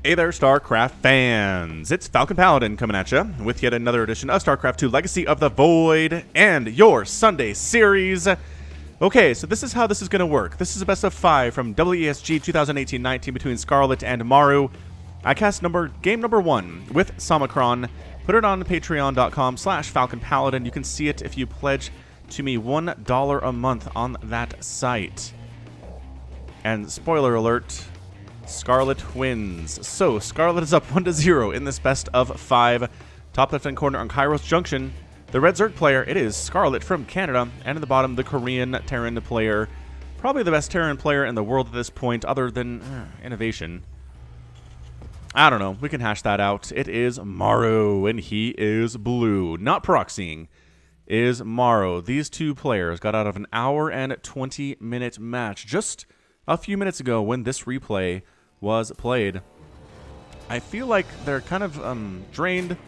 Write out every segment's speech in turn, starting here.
Hey there, StarCraft fans! It's Falcon Paladin coming at you with yet another edition of StarCraft 2 Legacy of the Void and your Sunday series. Okay, so this is how this is going to work. This is a best of 5 from WESG 2018-19 between Scarlett and Maru. I cast game number 1 with Samacron. Put it on patreon.com/FalconPaladin. You can see it if you pledge to me $1 a month on that site. And spoiler alert, Scarlett wins. So, Scarlett is up 1-0 in this best of 5. Top left-hand corner on Kairos Junction, the Red Zerg player, it is Scarlett from Canada. And in the bottom, the Korean Terran player. Probably the best Terran player in the world at this point, other than Innovation. I don't know. We can hash that out. It is Maru, and he is blue. Not Proxying. Is Maru. These two players got out of an hour and 20-minute match just a few minutes ago when this replay was played. I feel like they're kind of drained,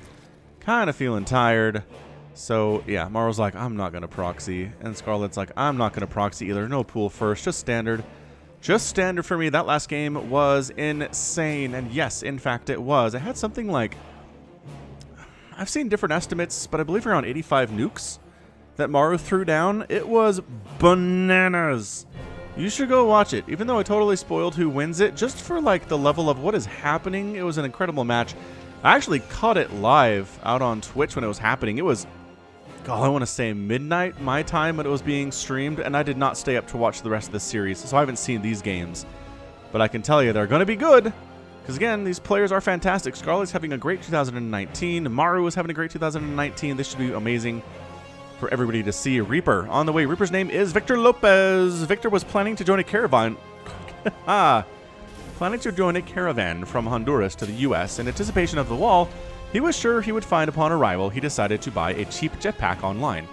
kind of feeling tired. So, yeah, Maru's like, I'm not going to proxy. And Scarlett's like, I'm not going to proxy either. No pool first, just standard. Just standard for me. That last game was insane. And yes, in fact, it was. I had something like, I've seen different estimates, but I believe around 85 nukes that Maru threw down. It was bananas. You should go watch it, even though I totally spoiled who wins it, just for like the level of what is happening. It was an incredible match. I actually caught it live out on Twitch when it was happening. It was, God, I want to say midnight my time when it was being streamed, and I did not stay up to watch the rest of this series, so I haven't seen these games. But I can tell you they're going to be good, because again, these players are fantastic. Scarlett's having a great 2019. Maru is having a great 2019. This should be amazing for everybody to see. Reaper on the way. Reaper's name is Victor Lopez. Victor was planning to join a caravan. Planning to join a caravan from Honduras to the U.S. in anticipation of the wall he was sure he would find upon arrival. He decided to buy a cheap jetpack online.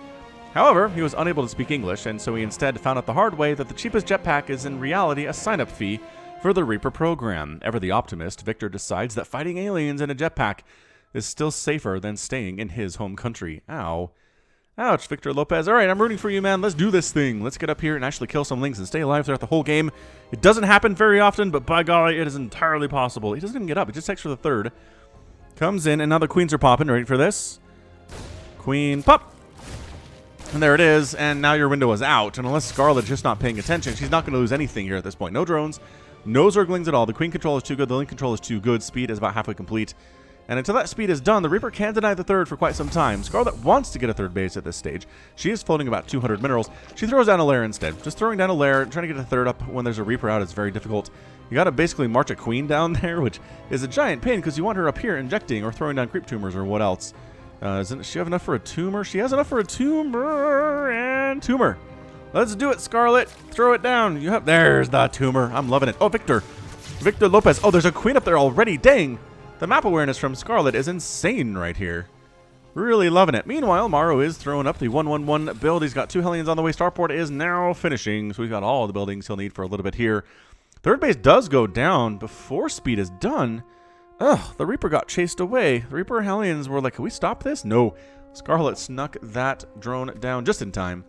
However, he was unable to speak English, and so he instead found out the hard way that the cheapest jetpack is in reality a sign-up fee for the Reaper program. Ever the optimist, Victor decides that fighting aliens in a jetpack is still safer than staying in his home country. Ow. Ouch, Victor Lopez. All right, I'm rooting for you, man. Let's do this thing. Let's get up here and actually kill some lings and stay alive throughout the whole game. It doesn't happen very often, but by golly, it is entirely possible. He doesn't even get up. It just takes for the third. Comes in, and now the queens are popping. Ready for this? Queen, pop. And there it is, and now your window is out. And unless Scarlett's just not paying attention, she's not going to lose anything here at this point. No drones, no Zerglings at all. The queen control is too good. The link control is too good. Speed is about halfway complete. And until that speed is done, the Reaper can't deny the third for quite some time. Scarlett wants to get a third base at this stage. She is floating about 200 minerals. She throws down a lair instead. Just throwing down a lair, trying to get a third up when there's a Reaper out is very difficult. You got to basically march a queen down there, which is a giant pain because you want her up here injecting or throwing down creep tumors or what else. Doesn't she have enough for a tumor? She has enough for a tumor and tumor. Let's do it, Scarlett. Throw it down. There's the tumor. I'm loving it. Oh, Victor Lopez. Oh, there's a queen up there already. Dang. The map awareness from Scarlett is insane right here. Really loving it. Meanwhile, Maru is throwing up the 1-1-1 build. He's got 2 Hellions on the way. Starport is now finishing, so we've got all the buildings he'll need for a little bit here. Third base does go down before speed is done. Ugh, the Reaper got chased away. The Reaper Hellions were like, can we stop this? No. Scarlett snuck that drone down just in time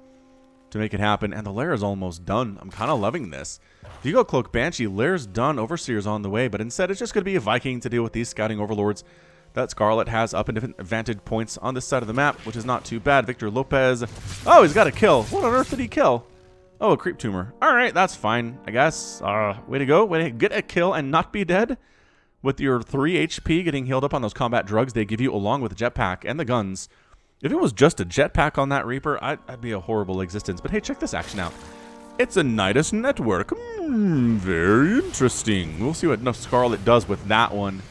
to make it happen, and the lair is almost done. I'm kind of loving this. Vigo Cloak Banshee, lair's done, Overseer's on the way, but instead it's just going to be a Viking to deal with these scouting overlords that Scarlett has up in different vantage points on this side of the map, which is not too bad. Victor Lopez, oh, he's got a kill. What on earth did he kill? Oh, a creep tumor. All right, that's fine, I guess. Way to go. Way to get a kill and not be dead. With your 3 HP getting healed up on those combat drugs they give you along with the jetpack and the guns. If it was just a jetpack on that Reaper, I'd be a horrible existence. But hey, check this action out. It's a Nidus network. Very interesting. We'll see what Scarlett does with that one.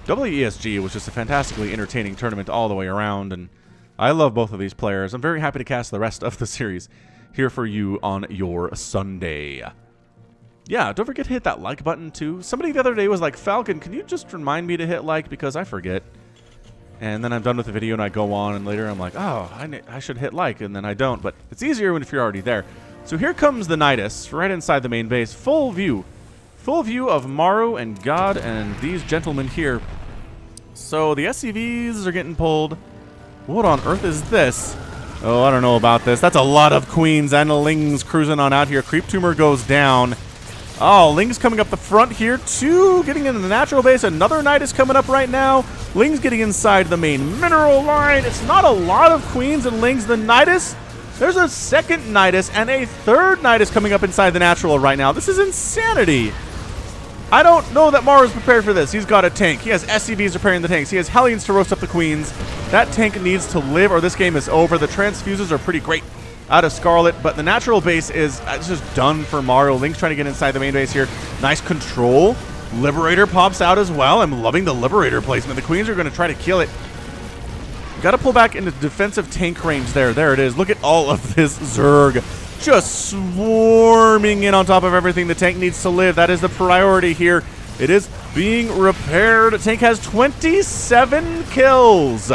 WESG was just a fantastically entertaining tournament all the way around, and I love both of these players. I'm very happy to cast the rest of the series here for you on your Sunday. Yeah, don't forget to hit that like button too. Somebody the other day was like, Falcon, can you just remind me to hit like, because I forget. And then I'm done with the video and I go on, and later I'm like, oh, I should hit like, and then I don't. But it's easier if you're already there. So here comes the Nidus, right inside the main base. Full view of Maru and God and these gentlemen here. So the SCVs are getting pulled. What on earth is this? Oh, I don't know about this. That's a lot of queens and lings cruising on out here. Creep Tumor goes down. Oh, Ling's coming up the front here, too. Getting into the natural base. Another Knight is coming up right now. Ling's getting inside the main mineral line. It's not a lot of queens and Lings. The Nidus, there's a second Nidus and a third Nidus coming up inside the natural right now. This is insanity. I don't know that Maru's prepared for this. He's got a tank. He has SCVs repairing the tanks. He has Hellions to roast up the queens. That tank needs to live or this game is over. The transfuses are pretty great out of Scarlett, but the natural base is it's just done for Maru. Link's trying to get inside the main base here. Nice control. Liberator pops out as well. I'm loving the Liberator placement. The queens are going to try to kill it. Got to pull back into defensive tank range there. There it is. Look at all of this Zerg just swarming in on top of everything. The tank needs to live. That is the priority here. It is being repaired. Tank has 27 kills.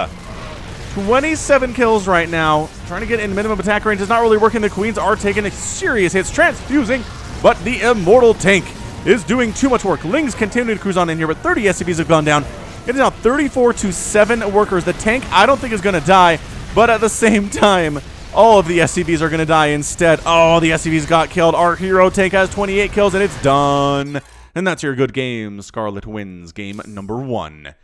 27 kills right now. Trying to get in minimum attack range is not really working. The queens are taking serious hits, transfusing, but the immortal tank is doing too much work. Lings continue to cruise on in here, but 30 SCVs have gone down. It is now 34-7 workers. The tank, I don't think, is going to die, but at the same time, all of the SCVs are going to die instead. Oh, the SCVs got killed. Our hero tank has 28 kills, and it's done. And that's your good game. Scarlett wins game number 1.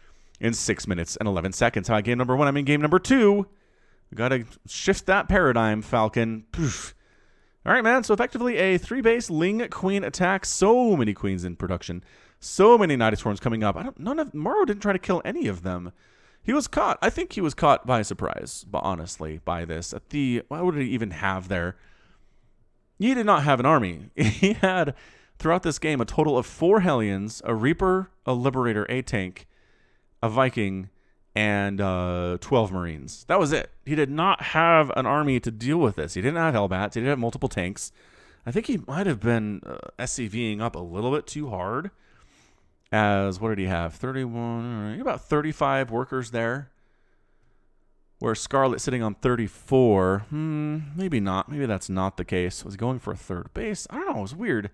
In 6 minutes and 11 seconds. How game number 1? I mean game number 2. We got to shift that paradigm, Falcon. Poof. All right, man. So effectively a 3-base Ling Queen attack. So many queens in production. So many Knight of Swarms coming up. Maru didn't try to kill any of them. He was caught. I think he was caught by surprise, but honestly, by this. What would he even have there? He did not have an army. He had, throughout this game, a total of 4 Hellions, a Reaper, a Liberator, a tank, a Viking, and 12 Marines. That was it. He did not have an army to deal with this. He didn't have Hellbats. He didn't have multiple tanks. I think he might have been SCVing up a little bit too hard. As, what did he have? 31, about 35 workers there. Where Scarlett sitting on 34. Maybe not. Maybe that's not the case. Was he going for a 3rd base? I don't know. It was weird.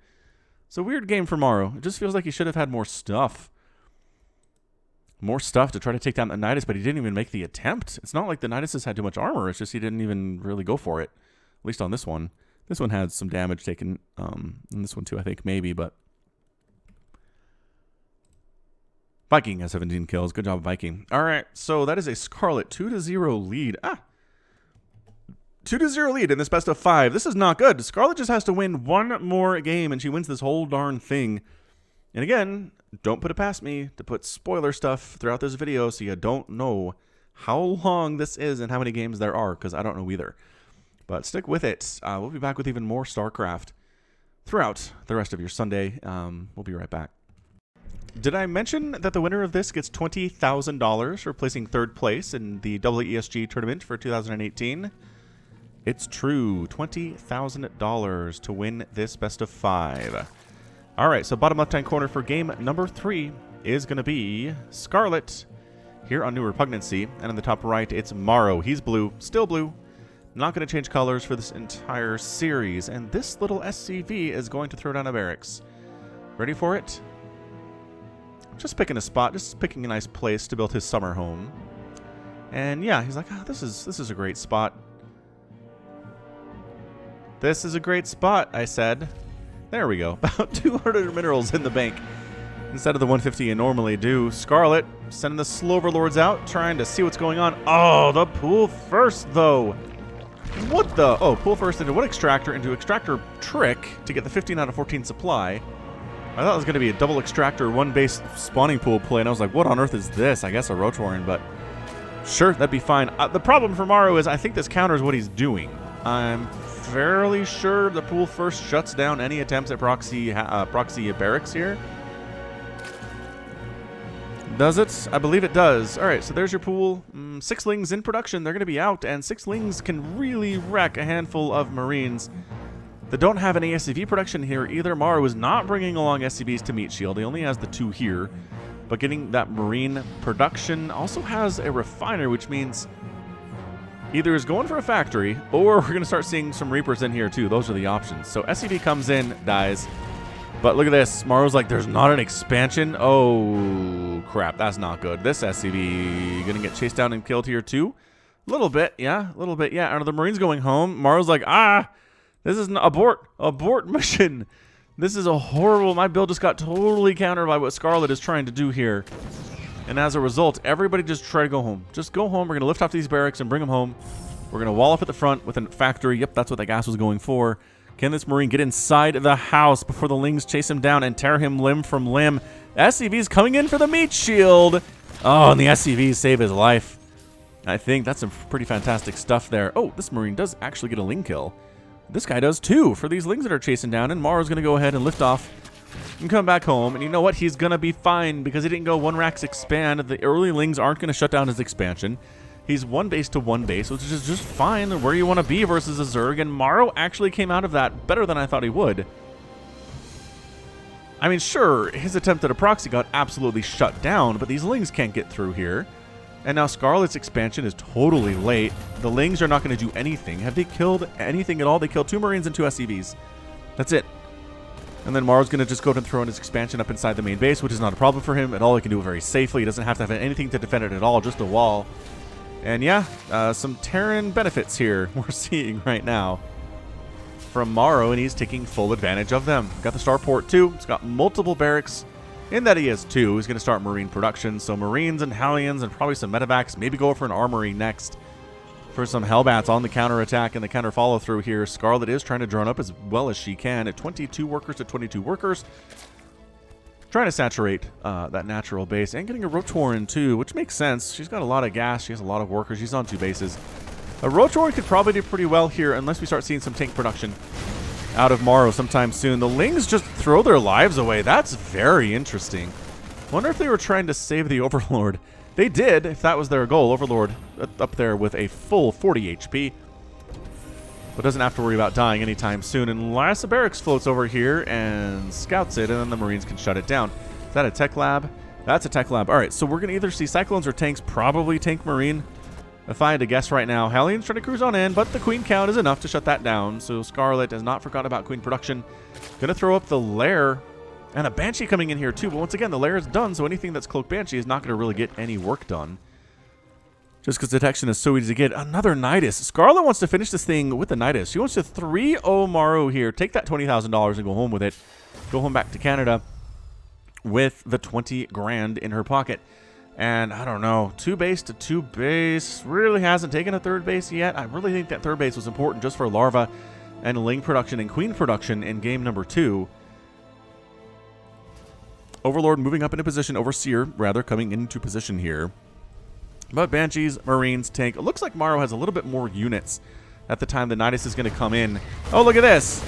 It's a weird game for Maru. It just feels like he should have had more stuff. More stuff to try to take down the Nidus, but he didn't even make the attempt. It's not like the Nidus has had too much armor. It's just he didn't even really go for it. At least on this one. This one had some damage taken. And this one too, I think, maybe, but... Viking has 17 kills. Good job, Viking. All right, so that is a Scarlett 2-0 lead. 2-0 lead in this best of 5. This is not good. Scarlett just has to win one more game, and she wins this whole darn thing. And again, don't put it past me to put spoiler stuff throughout this video so you don't know how long this is and how many games there are, because I don't know either. But stick with it. We'll be back with even more StarCraft throughout the rest of your Sunday. We'll be right back. Did I mention that the winner of this gets $20,000 for placing 3rd place in the WESG tournament for 2018? It's true. $20,000 to win this best of 5. All right, so bottom left-hand corner for game number 3 is going to be Scarlett here on New Repugnancy. And in the top right, it's Maru. He's blue, still blue. Not going to change colors for this entire series. And this little SCV is going to throw down a barracks. Ready for it? Just picking a spot, just picking a nice place to build his summer home. And yeah, he's like, this is a great spot. This is a great spot, I said. There we go. About 200 minerals in the bank instead of the 150 you normally do. Scarlett sending the slow overlords out, trying to see what's going on. Oh, the pool first, though. What the? Oh, pool first into what extractor? Into extractor trick to get the 15 out of 14 supply. I thought it was going to be a double extractor, 1-base spawning pool play, and I was like, what on earth is this? I guess a Rotoran, but sure, that'd be fine. The problem for Maru is I think this counters what he's doing. I'm fairly sure the pool first shuts down any attempts at proxy barracks here. Does it? I believe it does. All right, so there's your pool. 6 Lings in production. They're going to be out, and 6 Lings can really wreck a handful of Marines that don't have any SCV production here either. Maru is not bringing along SCVs to meet shield. He only has the 2 here. But getting that Marine production also has a refiner, which means either is going for a factory, or we're going to start seeing some Reapers in here too. Those are the options. So SCV comes in, dies. But look at this. Maru's like, there's not an expansion. Oh, crap. That's not good. This SCV going to get chased down and killed here too. A little bit, yeah. A little bit, yeah. Are the Marines going home? Maru's like, this is an abort mission. This is a horrible... My build just got totally countered by what Scarlett is trying to do here. And as a result, everybody just try to go home. Just go home. We're going to lift off these barracks and bring them home. We're going to wall up at the front with a factory. Yep, that's what that gas was going for. Can this Marine get inside the house before the Lings chase him down and tear him limb from limb? SCV's coming in for the meat shield. Oh, and the SCVs save his life. I think that's some pretty fantastic stuff there. Oh, this Marine does actually get a Ling kill. This guy does too for these Lings that are chasing down. And Maru's going to go ahead and lift off and come back home. And you know what? He's going to be fine because he didn't go one racks expand. The early Lings aren't going to shut down his expansion. He's one base to one base, which is just fine where you want to be versus a Zerg. And Maru actually came out of that better than I thought he would. I mean, sure, his attempt at a proxy got absolutely shut down, but these Lings can't get through here. And now Scarlett's expansion is totally late. The Lings are not going to do anything. Have they killed anything at all? They killed 2 Marines and 2 SCVs. That's it. And then Maru's going to just go and throw in his expansion up inside the main base, which is not a problem for him at all. He can do it very safely. He doesn't have to have anything to defend it at all, just a wall. And yeah, some Terran benefits here we're seeing right now from Maru, and he's taking full advantage of them. Got the starport too. He's got multiple barracks. In that he has 2. He's going to start Marine production. So Marines and Hellions and probably some medevacs. Maybe go for an armory next for some Hellbats on the counterattack and the counter follow through here. Scarlett is trying to drone up as well as she can at 22 workers to 22 workers. Trying to saturate that natural base and getting a Rotoran too, which makes sense. She's got a lot of gas. She has a lot of workers. She's on 2 bases. A Rotoran could probably do pretty well here unless we start seeing some tank production out of Maru sometime soon. The Lings just throw their lives away. That's very interesting. Wonder if they were trying to save the Overlord. They did, if that was their goal. Overlord up there with a full 40 HP. But doesn't have to worry about dying anytime soon. Unless a barracks floats over here and scouts it, and then the Marines can shut it down. Is that a tech lab? That's a tech lab. All right, so we're going to either see Cyclones or tanks. Probably tank Marine. If I had to guess right now, Hellions trying to cruise on in, but the Queen count is enough to shut that down. So Scarlett has not forgotten about Queen production. Gonna throw up the lair and a Banshee coming in here too. But once again, the lair is done, so anything that's Cloak Banshee is not gonna really get any work done. Just because detection is so easy to get. Another Nidus. Scarlett wants to finish this thing with the Nidus. She wants to 3-0 Maru here. Take that $20,000 and go home with it. Go home back to Canada with the 20 grand in her pocket. And I don't know, 2 base to 2 base really hasn't taken a 3rd base yet. I really think that 3rd base was important just for larva and Ling production and Queen production in game number 2. Overlord moving up into position, Overseer rather coming into position here. But Banshees, Marines, tank. It looks like Maru has a little bit more units at the time the Nidus is going to come in. Oh, look at this.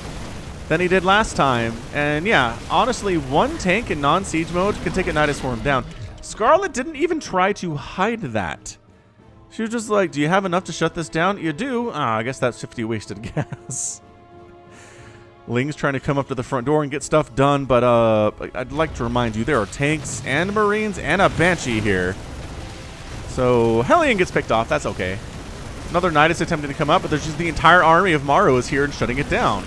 Than he did last time. And yeah, honestly, 1 tank in non-siege mode can take a Nidus swarm down. Scarlett didn't even try to hide that. She was just like, do you have enough to shut this down? You do? Ah, I guess that's 50 wasted gas. Ling's trying to come up to the front door and get stuff done, but I'd like to remind you there are tanks and Marines and a Banshee here. So Hellion gets picked off. That's okay. Another Nidus attempting to come up, but there's just the entire army of Maru is here and shutting it down.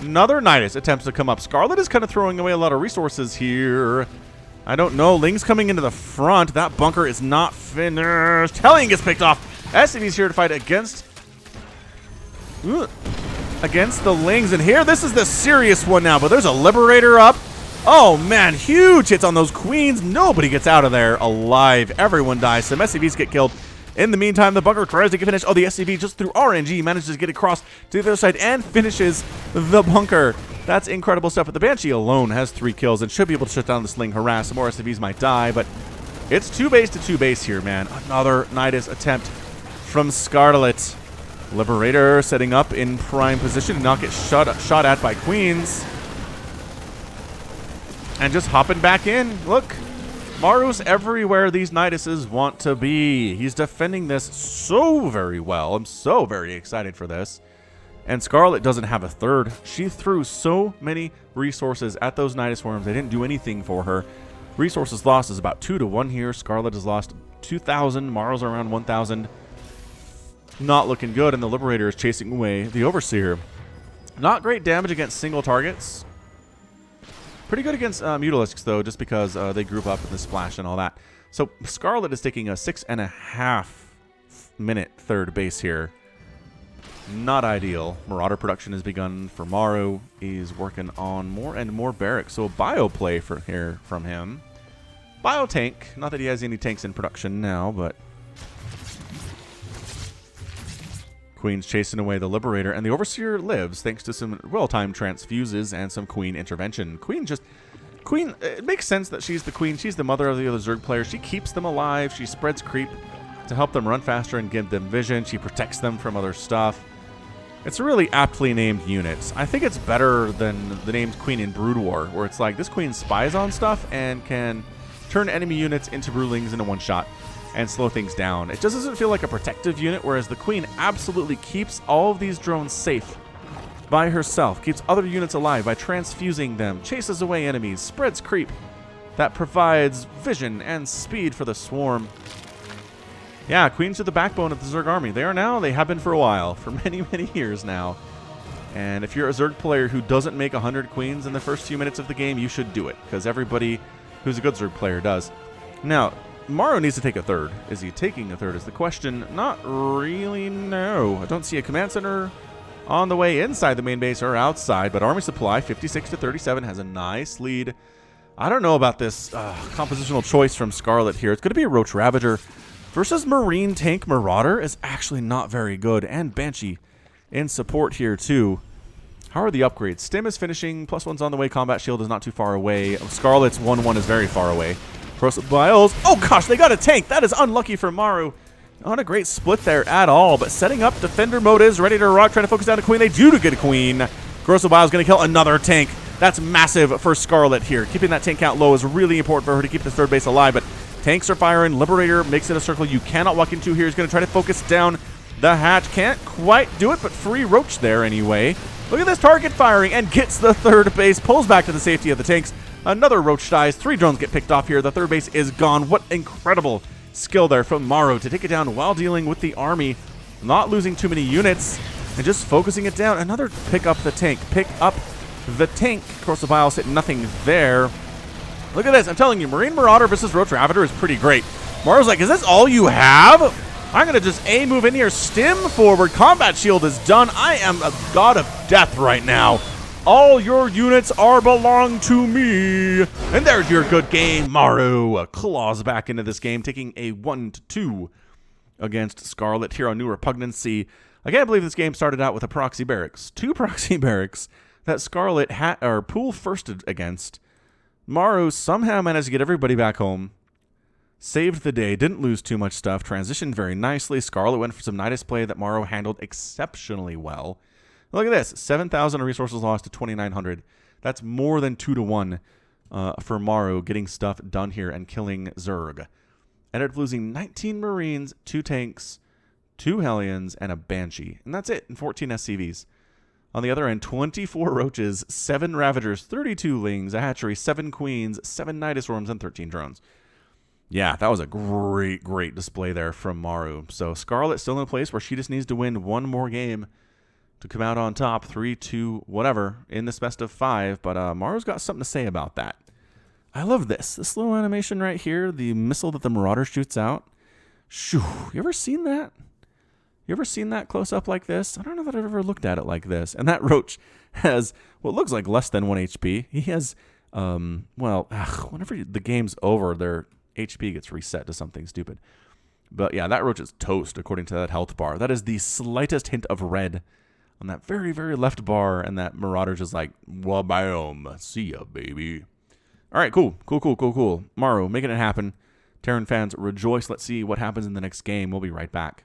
Another Nidus attempts to come up. Scarlett is kind of throwing away a lot of resources here. I don't know. Ling's coming into the front. That bunker is not finished. Hellion gets picked off. SCV's here to fight against the Lings. And here, this is the serious one now. But there's a Liberator up. Oh, man. Huge hits on those Queens. Nobody gets out of there alive. Everyone dies. Some SCVs get killed. In the meantime, the bunker tries to get finished. Oh, the SCV just through RNG manages to get across to the other side and finishes the bunker. That's incredible stuff. But the Banshee alone has 3 kills and should be able to shut down the Sling harass. Some more SCVs might die, but it's 2 base to 2 base here, man. Another Nidus attempt from Scarlett. Liberator setting up in prime position to not get shot at by Queens. And just hopping back in. Look, Maru's everywhere these Niduses want to be. He's defending this so very well. I'm so very excited for this. And Scarlett doesn't have a 3rd. She threw so many resources at those Nidus swarms. They didn't do anything for her. Resources lost is about 2 to 1 here. Scarlett has lost 2,000. Maru's around 1,000. Not looking good. And the Liberator is chasing away the Overseer. Not great damage against single targets. Pretty good against Mutalisks, though, just because they group up in the splash and all that. So Scarlett is taking a 6.5 minute 3rd base here. Not ideal. Marauder production has begun for Maru. He's working on more and more barracks. So bio play for here from him. Bio tank. Not that he has any tanks in production now, but Queen's chasing away the Liberator, and the Overseer lives thanks to some well-timed transfuses and some Queen intervention. Queen, it makes sense that she's the Queen. She's the mother of the other Zerg players. She keeps them alive. She spreads creep to help them run faster and give them vision. She protects them from other stuff. It's a really aptly named unit. I think it's better than the named Queen in Brood War, where it's like this Queen spies on stuff and can turn enemy units into broodlings in a one-shot and slow things down. It just doesn't feel like a protective unit, whereas the Queen absolutely keeps all of these drones safe by herself, keeps other units alive by transfusing them, chases away enemies, spreads creep that provides vision and speed for the swarm. Yeah, Queens are the backbone of the Zerg army. They have been for a while, for many, many years now. And if you're a Zerg player who doesn't make 100 Queens in the first few minutes of the game, you should do it, because everybody who's a good Zerg player does. Now, Maru needs to take a third. Is he taking a third is the question. Not really, no. I don't see a command center on the way inside the main base or outside, but Army Supply, 56 to 37, has a nice lead. I don't know about this compositional choice from Scarlett here. It's going to be a Roach Ravager versus Marine Tank Marauder is actually not very good, and Banshee in support here too. How are the upgrades? Stim is finishing, +1's on the way, Combat Shield is not too far away. Scarlett's 1-1 is very far away. Corrosive Biles, oh gosh, they got a tank! That is unlucky for Maru. Not a great split there at all, but setting up Defender mode is ready to rock, trying to focus down a Queen. They do get a Queen. Corrosive Biles going to kill another tank. That's massive for Scarlett here. Keeping that tank count low is really important for her to keep this third base alive, but tanks are firing. Liberator makes it a circle you cannot walk into here. He's going to try to focus down the hatch. Can't quite do it, but free Roach there anyway. Look at this target firing and gets the third base. Pulls back to the safety of the tanks. Another Roach dies. 3 drones get picked off here. The third base is gone. What incredible skill there from Maru to take it down while dealing with the army. Not losing too many units and just focusing it down. Another pick up the tank. Pick up the tank. Corrosive Biles hit nothing there. Look at this. I'm telling you, Marine Marauder versus Roach Ravager is pretty great. Maru's like, is this all you have? I'm going to just move in here. Stim forward. Combat Shield is done. I am a god of death right now. All your units belong to me. And there's your good game, Maru. Claws back into this game, taking a 1-2 against Scarlett here on New Repugnancy. I can't believe this game started out with a proxy barracks. 2 proxy barracks that Scarlett pool firsted against. Maru somehow managed to get everybody back home. Saved the day, didn't lose too much stuff, transitioned very nicely. Scarlett went for some Nidus play that Maru handled exceptionally well. Look at this, 7,000 resources lost to 2,900. That's more than 2-1 for Maru getting stuff done here and killing Zerg. Ended up losing 19 Marines, 2 tanks, 2 Hellions, and a Banshee. And that's it in 14 SCVs. On the other end, 24 Roaches, 7 Ravagers, 32 Lings, a Hatchery, 7 Queens, 7 Nidus Worms, and 13 drones. Yeah, that was a great, great display there from Maru. So Scarlett still in a place where she just needs to win one more game to come out on top, 3-2, whatever, in this best of 5. But Maru's got something to say about that. I love this. This little animation right here, the missile that the Marauder shoots out. Shoo, you ever seen that? You ever seen that close up like this? I don't know that I've ever looked at it like this. And that Roach has what looks like less than 1 HP. He has, whenever the game's over, their HP gets reset to something stupid. But yeah, that Roach is toast according to that health bar. That is the slightest hint of red on that very, very left bar. And that Marauder's just like, wabiome, see ya, baby. All right, cool. Maru, making it happen. Terran fans, rejoice. Let's see what happens in the next game. We'll be right back.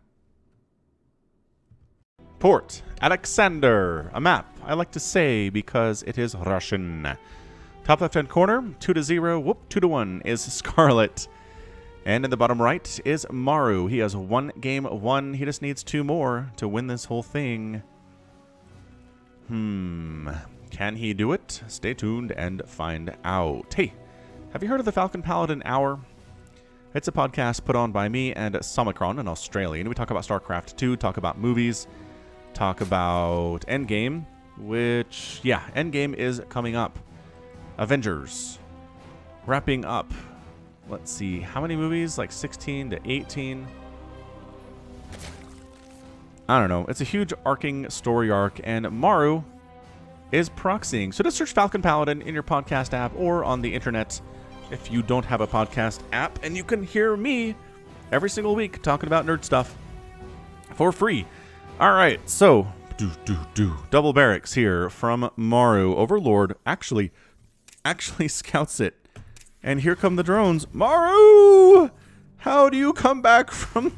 Port Alexander, a map I like to say because it is Russian. Top left-hand corner, 2-0, 2-1 is Scarlett. And in the bottom right is Maru. He has 1 game won. He just needs 2 more to win this whole thing. Can he do it? Stay tuned and find out. Hey, have you heard of the Falcon Paladin Hour? It's a podcast put on by me and Somicron, an Australian. We talk about StarCraft 2, talk about movies, talk about Endgame, which, yeah, Endgame is coming up. Avengers. Wrapping up. Let's see, how many movies? Like 16 to 18. I don't know. It's a huge arcing story arc, and Maru is proxying. So just search Falcon Paladin in your podcast app or on the internet if you don't have a podcast app, and you can hear me every single week talking about nerd stuff for free. All right, so double barracks here from Maru. Overlord actually scouts it, and here come the drones. Maru, how do you come back from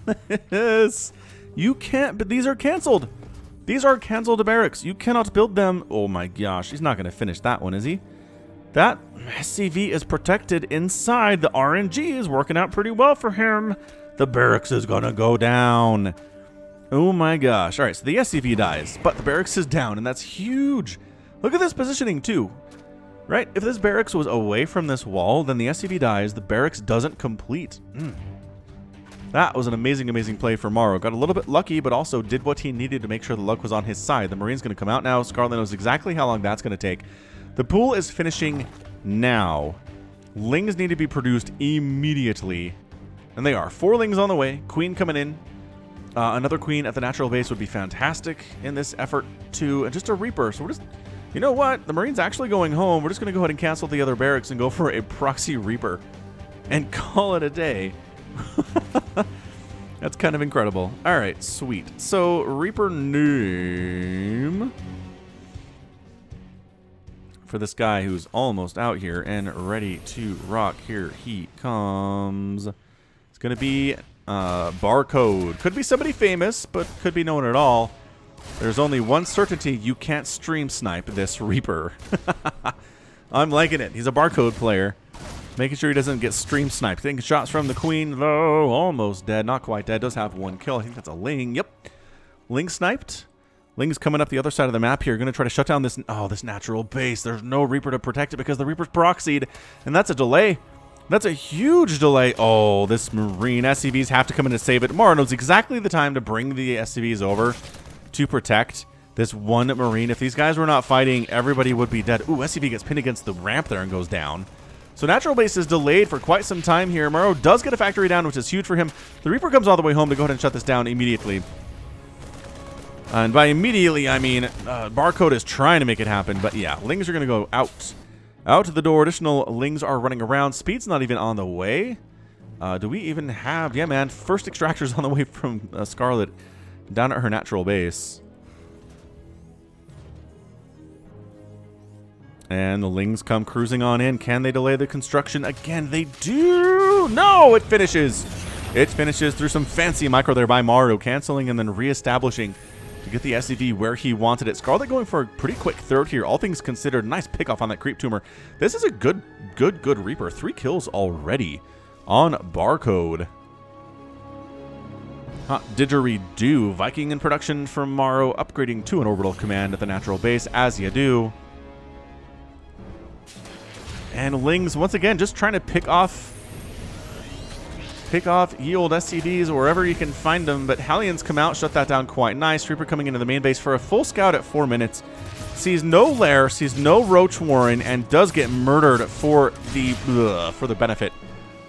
this? You can't, but these are canceled. These are canceled barracks. You cannot build them. Oh my gosh, he's not going to finish that one, is he? That SCV is protected inside. The RNG is working out pretty well for him. The barracks is going to go down. Oh my gosh. All right, so the SCV dies, but the barracks is down, and that's huge. Look at this positioning too, right? If this barracks was away from this wall, then the SCV dies. The barracks doesn't complete. That was an amazing, amazing play for Maru. Got a little bit lucky, but also did what he needed to make sure the luck was on his side. The Marine's going to come out now. Scarlett knows exactly how long that's going to take. The pool is finishing now. Lings need to be produced immediately. And they are. 4 Lings on the way. Queen coming in. Another Queen at the natural base would be fantastic in this effort too. And just a Reaper. So we're just... You know what? The Marine's actually going home. We're just going to go ahead and cancel the other barracks and go for a Proxy Reaper. And call it a day. That's kind of incredible. All right, sweet. So Reaper name for this guy who's almost out here and ready to rock. Here he comes. It's gonna be Barcode. Could be somebody famous, but could be no one at all. There's only one certainty: you can't stream snipe this Reaper. I'm liking it. He's a Barcode player. Making sure he doesn't get stream sniped. Taking shots from the Queen, though. Almost dead. Not quite dead. Does have 1 kill. I think that's a Ling. Yep. Ling sniped. Ling's coming up the other side of the map here. Going to try to shut down this... Oh, this natural base. There's no Reaper to protect it because the Reaper's proxied. And that's a delay. That's a huge delay. Oh, this Marine SCVs have to come in to save it. Maru knows exactly the time to bring the SCVs over to protect this one Marine. If these guys were not fighting, everybody would be dead. Ooh, SCV gets pinned against the ramp there and goes down. So natural base is delayed for quite some time here. Maru does get a factory down, which is huge for him. The Reaper comes all the way home to go ahead and shut this down immediately. And by immediately, I mean Barcode is trying to make it happen. But yeah, Lings are going to go out. Out the door. Additional Lings are running around. Speed's not even on the way. Do we even have... Yeah, man. First extractor's on the way from Scarlett down at her natural base. And the Lings come cruising on in. Can they delay the construction? Again, they do! No! It finishes! It finishes through some fancy micro there by Maru, canceling and then reestablishing to get the SCV where he wanted it. Scarlett going for a pretty quick third here. All things considered, nice pick off on that creep tumor. This is a good Reaper. 3 kills already on Barcode. Didgeridoo. Viking in production from Maru, upgrading to an orbital command at the natural base, as you do. And Lings, once again, just trying to pick off ye old SCVs wherever you can find them. But Hellions come out, shut that down quite nice. Reaper coming into the main base for a full scout at 4 minutes. Sees no lair, sees no Roach Warren, and does get murdered for the benefit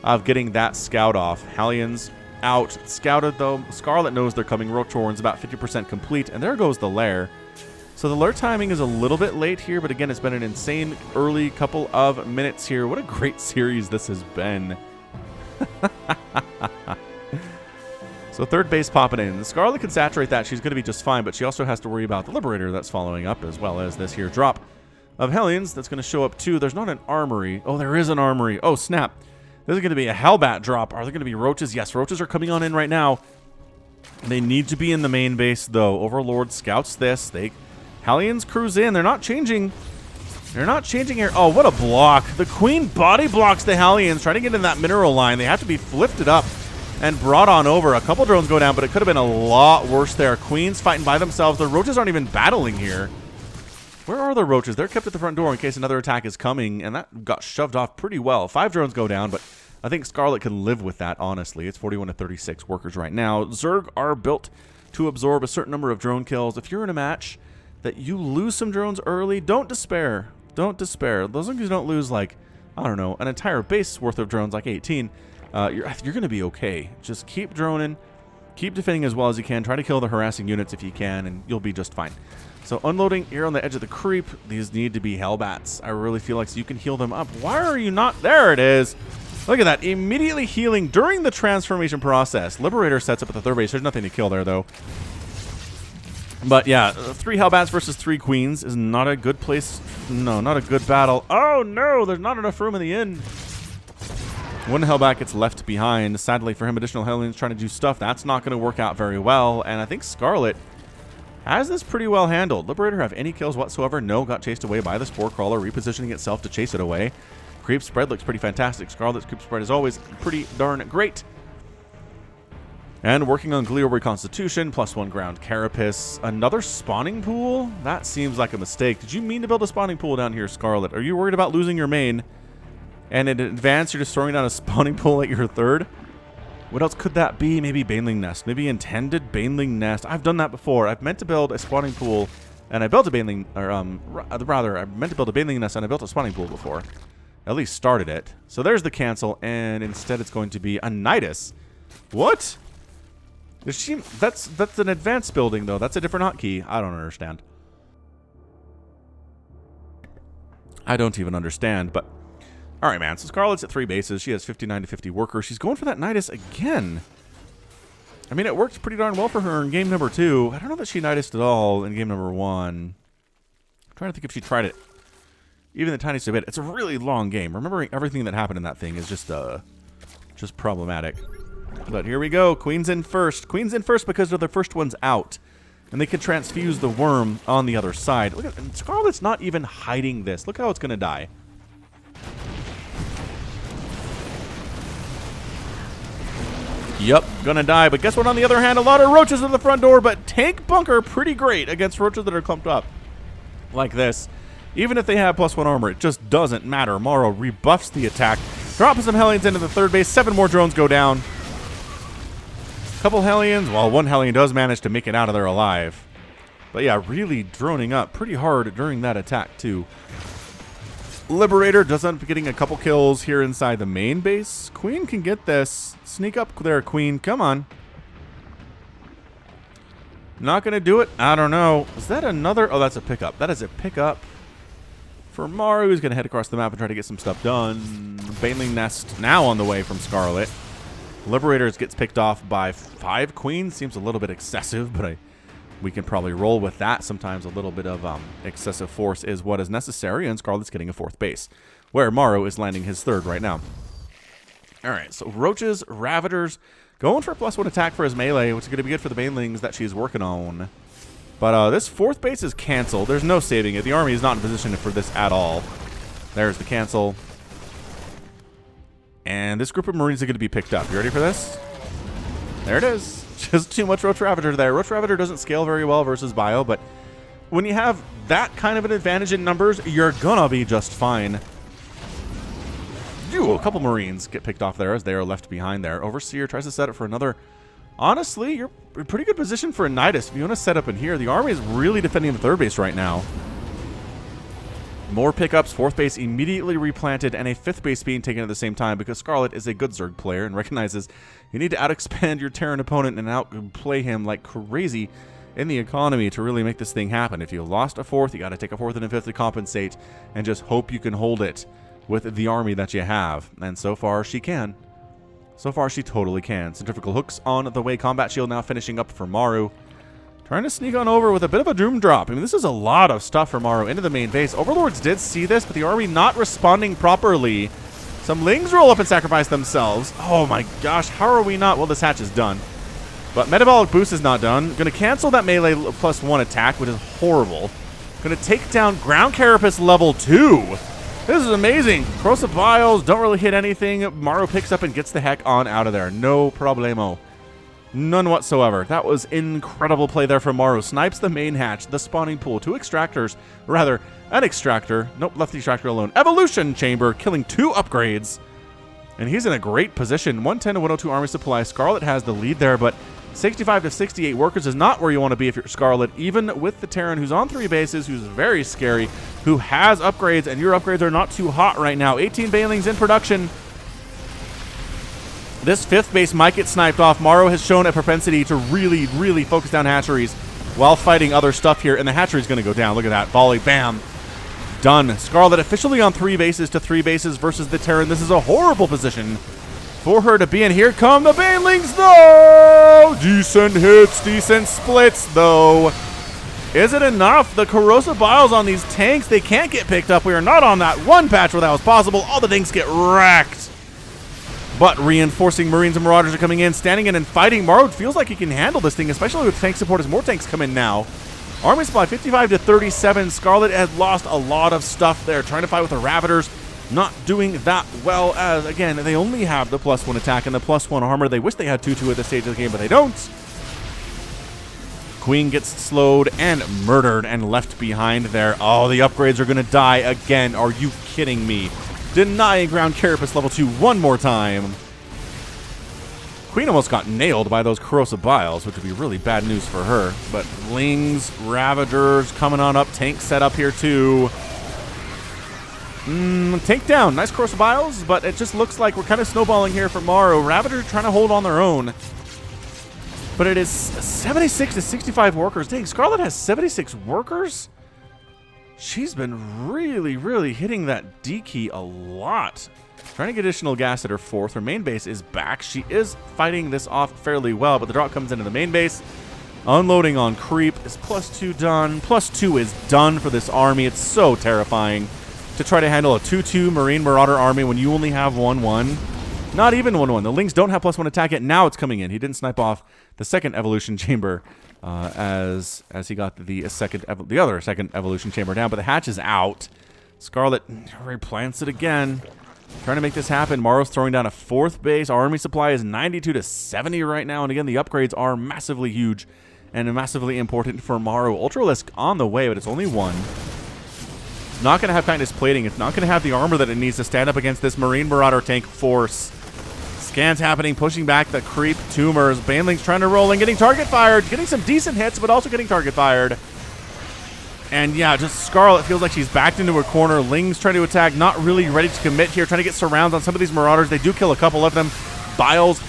of getting that scout off. Hellions out. Scouted, though. Scarlett knows they're coming. Roach Warren's about 50% complete, and there goes the lair. So the lair timing is a little bit late here, but again, it's been an insane early couple of minutes here. What a great series this has been. So third base popping in. Scarlett can saturate that. She's going to be just fine, but she also has to worry about the Liberator that's following up, as well as this here drop of Hellions that's going to show up too. There's not an armory. Oh, there is an armory. Oh, snap. This is going to be a Hellbat drop. Are there going to be roaches? Yes, roaches are coming on in right now. They need to be in the main base, though. Overlord scouts this. Hellions cruise in. They're not changing. They're not changing here. Oh, what a block. The Queen body blocks the Hellions, trying to get in that mineral line. They have to be lifted up and brought on over. A couple drones go down, but it could have been a lot worse there. Queens fighting by themselves. The roaches aren't even battling here. Where are the roaches? They're kept at the front door in case another attack is coming, and that got shoved off pretty well. 5 drones go down, but I think Scarlett can live with that, honestly. It's 41 to 36 workers right now. Zerg are built to absorb a certain number of drone kills. If you're in a match that you lose some drones early, don't despair. Don't despair. Those long as you don't lose, like, I don't know, an entire base worth of drones, like 18, you're going to be okay. Just keep droning. Keep defending as well as you can. Try to kill the harassing units if you can, and you'll be just fine. So unloading here on the edge of the creep. These need to be Hellbats. I really feel like so you can heal them up. Why are you not? There it is. Look at that. Immediately healing during the transformation process. Liberator sets up at the third base. There's nothing to kill there, though. But yeah, 3 Hellbats versus 3 Queens is not a good place. No, not a good battle. Oh no, there's not enough room in the inn. One Hellbat gets left behind. Sadly for him, additional Hellions trying to do stuff. That's not going to work out very well. And I think Scarlett has this pretty well handled. Liberator have any kills whatsoever? No, got chased away by the Spore Crawler, repositioning itself to chase it away. Creep spread looks pretty fantastic. Scarlett's creep spread is always pretty darn great. And working on Glial Reconstitution, +1 ground carapace. Another spawning pool? That seems like a mistake. Did you mean to build a spawning pool down here, Scarlett? Are you worried about losing your main? And in advance, you're just throwing down a spawning pool at your third? What else could that be? Maybe Baneling Nest. Maybe intended Baneling Nest. I've done that before. I've meant to build a spawning pool, and I built a Baneling, or rather, I meant to build a Baneling Nest, and I built a spawning pool before. At least started it. So there's the cancel, and instead it's going to be a Nidus. What? Is she? That's an advanced building, though. That's a different hotkey. I don't understand. I don't even understand, but... All right, man. So Scarlett's at 3 bases. She has 59 to 50 workers. She's going for that Nidus again. I mean, it worked pretty darn well for her in game number 2. I don't know that she Nidused at all in game number 1. I'm trying to think if she tried it even the tiniest bit. It's a really long game. Remembering everything that happened in that thing is just problematic. But here we go. Queen's in first. Queen's in first because they're the first ones out. And they can transfuse the worm on the other side. Look at, and Scarlett's not even hiding this. Look how it's going to die. Yep, gonna die. But guess what? On the other hand, a lot of roaches at the front door, but tank bunker pretty great against roaches that are clumped up like this. Even if they have +1 armor, it just doesn't matter. Maru rebuffs the attack, dropping some Hellions into the third base. 7 more drones go down. Couple Hellions, well, 1 Hellion does manage to make it out of there alive. But yeah, really droning up pretty hard during that attack too. Liberator does end up getting a couple kills here inside the main base. Queen can get this. Sneak up there, Queen. Come on. Not going to do it? I don't know. Is that another? Oh, that's a pickup. That is a pickup for Maru. He's going to head across the map and try to get some stuff done. Baneling Nest now on the way from Scarlett. Liberators gets picked off by 5 Queens. Seems a little bit excessive, but we can probably roll with that. Sometimes a little bit of excessive force is what is necessary, and Scarlett's getting a 4th base, where Maru is landing his 3rd right now. All right, so Roaches, Ravagers, going for a +1 attack for his melee, which is going to be good for the Banelings that she's working on. But this 4th base is canceled. There's no saving it. The army is not in position for this at all. There's the cancel. And this group of Marines are going to be picked up. You ready for this? There it is. Just too much Roach Ravager there. Roach Ravager doesn't scale very well versus Bio, but when you have that kind of an advantage in numbers, you're gonna be just fine. Ooh, a couple Marines get picked off there as they are left behind there. Overseer tries to set up for another. Honestly, you're in pretty good position for a Nidus. If you want to set up in here, the army is really defending the 3rd base right now. More pickups, 4th base immediately replanted, and a 5th base being taken at the same time because Scarlett is a good Zerg player and recognizes you need to outexpand your Terran opponent and outplay him like crazy in the economy to really make this thing happen. If you lost a 4th, you got to take a 4th and a 5th to compensate and just hope you can hold it with the army that you have. And so far, she can. So far, she totally can. Centrifugal hooks on the way. Combat shield now finishing up for Maru. Trying to sneak on over with a bit of a doom drop. I mean, this is a lot of stuff for Maru into the main base. Overlords did see this, but the army not responding properly. Some Lings roll up and sacrifice themselves. Oh my gosh, how are we not? Well, this hatch is done. But Metabolic Boost is not done. Going to cancel that melee +1 attack, which is horrible. Going to take down Ground Carapace level 2. This is amazing. Corrosive Vials don't really hit anything. Maru picks up and gets the heck on out of there. No problemo. None whatsoever. That was incredible play there from Maru. Snipes the main hatch, the spawning pool, 2 extractors, rather, an extractor. Nope, left the extractor alone. Evolution Chamber, killing 2 upgrades. And he's in a great position. 110 to 102 army supply. Scarlett has the lead there, but 65 to 68 workers is not where you want to be if you're Scarlett, even with the Terran who's on 3 bases, who's very scary, who has upgrades, and your upgrades are not too hot right now. 18 Banelings in production. This 5th base might get sniped off. Maru has shown a propensity to really, really focus down hatcheries while fighting other stuff here, and the hatchery's going to go down. Look at that. Volley. Bam. Done. Scarlett officially on 3 bases to 3 bases versus the Terran. This is a horrible position for her to be in. Here come the Banelings, though! Decent hits, decent splits, though. Is it enough? The corrosive biles on these tanks, they can't get picked up. We are not on that one patch where that was possible. All the tanks get wrecked. But reinforcing Marines and Marauders are coming in, standing in and fighting. Maru feels like he can handle this thing, especially with tank support as more tanks come in now. Army supply 55 to 37. Scarlett has lost a lot of stuff there, trying to fight with the Ravagers. Not doing that well, as, again, they only have the +1 attack and the +1 armor. They wish they had 2-2 at this stage of the game, but they don't. Queen gets slowed and murdered and left behind there. Oh, the upgrades are going to die again. Are you kidding me? Denying ground carapace level 2 one more time. Queen almost got nailed by those corrosive biles, which would be really bad news for her. But Lings, Ravagers coming on up. Tank set up here too. Tank down. Nice corrosive biles, but it just looks like we're kind of snowballing here for Maru. Ravagers trying to hold on their own. But it is 76 to 65 workers. Dang, Scarlett has 76 workers? She's been really, really hitting that D key a lot. Trying to get additional gas at her 4th. Her main base is back. She is fighting this off fairly well, but the drop comes into the main base. Unloading on creep is +2 done. +2 is done for this army. It's so terrifying to try to handle a 2-2 Marine Marauder army when you only have 1-1. Not even 1-1. The Lings don't have +1 attack yet. Now it's coming in. He didn't snipe off the 2nd evolution chamber as he got the other second evolution chamber down. But the hatch is out. Scarlett replants it again. Trying to make this happen. Maru's throwing down a 4th base. Our army supply is 92 to 70 right now. And again, the upgrades are massively huge and massively important for Maru. Ultralisk on the way, but it's only 1. It's not going to have kindness plating. It's not going to have the armor that it needs to stand up against this Marine Marauder tank force. Scans happening, pushing back the creep tumors. Banelings trying to roll and getting target fired. Getting some decent hits, but also getting target fired. And yeah, just Scarlett feels like she's backed into a corner. Lings trying to attack, not really ready to commit here. Trying to get surrounds on some of these Marauders. They do kill a couple of them. Biles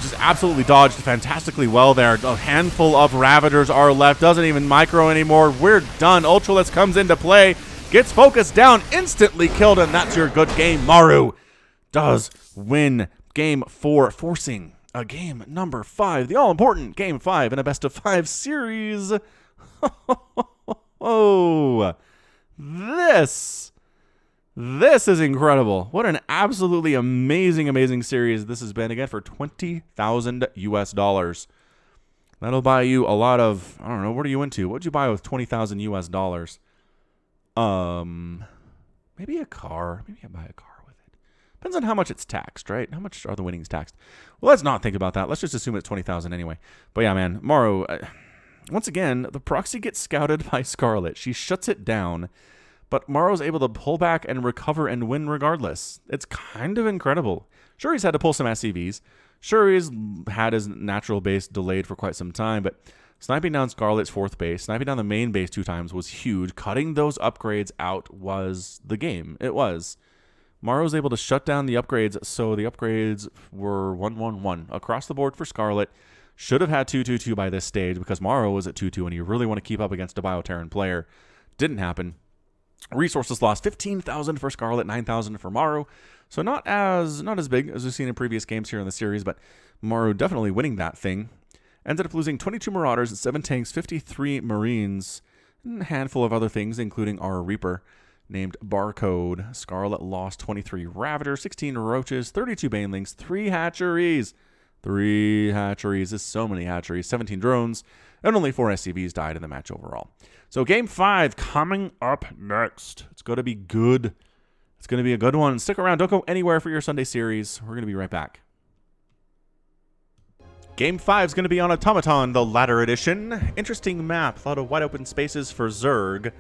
just absolutely dodged fantastically well there. A handful of Ravagers are left. Doesn't even micro anymore. We're done. Ultralisk comes into play. Gets focused down. Instantly killed, and that's your good game. Maru does win Game 4, forcing a game number 5, the all-important Game 5 in a best-of-5 series. Oh, this is incredible. What an absolutely amazing, amazing series this has been. Again, for $20,000 US. That'll buy you a lot of, I don't know, what are you into? What'd you buy with $20,000 US? Maybe a car. Maybe I buy a car. Depends on how much it's taxed, right? How much are the winnings taxed? Well, let's not think about that. Let's just assume it's 20,000 anyway. But yeah, man, Maru, once again, the proxy gets scouted by Scarlett. She shuts it down, but Maru's able to pull back and recover and win regardless. It's kind of incredible. Sure, he's had to pull some SCVs. Sure, he's had his natural base delayed for quite some time, but sniping down Scarlett's 4th base, sniping down the main base 2 times was huge. Cutting those upgrades out was the game. It was. Maru was able to shut down the upgrades, so the upgrades were 1-1-1 across the board for Scarlett. Should have had 2-2-2 by this stage because Maru was at 2-2 and you really want to keep up against a Bioterran player. Didn't happen. Resources lost 15,000 for Scarlett, 9,000 for Maru. So not as big as we've seen in previous games here in the series, but Maru definitely winning that thing. Ended up losing 22 Marauders, 7 tanks, 53 Marines, and a handful of other things, including our Reaper named Barcode. Scarlett lost 23 Ravagers, 16 Roaches, 32 Banelings, 3 Hatcheries. 3 hatcheries is so many hatcheries, 17 drones, and only 4 SCVs died in the match overall. So Game 5 coming up next. It's going to be good. It's going to be a good one. Stick around. Don't go anywhere for your Sunday series. We're going to be right back. Game 5 is going to be on Automaton, the Ladder Edition. Interesting map. A lot of wide open spaces for Zerg.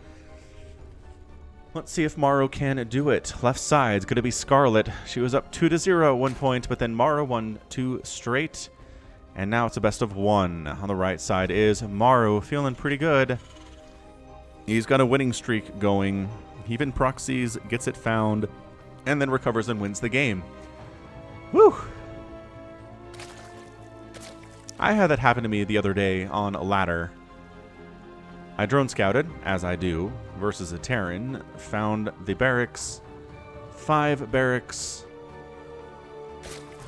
Let's see if Maru can do it. Left side's going to be Scarlett. She was up 2-0 at one point, but then Maru won 2 straight. And now it's a best of 1. On the right side is Maru, feeling pretty good. He's got a winning streak going. Even Proxies, gets it found, and then recovers and wins the game. Whew. I had that happen to me the other day on a ladder. I drone scouted, as I do, versus a Terran, found the barracks, 5 barracks,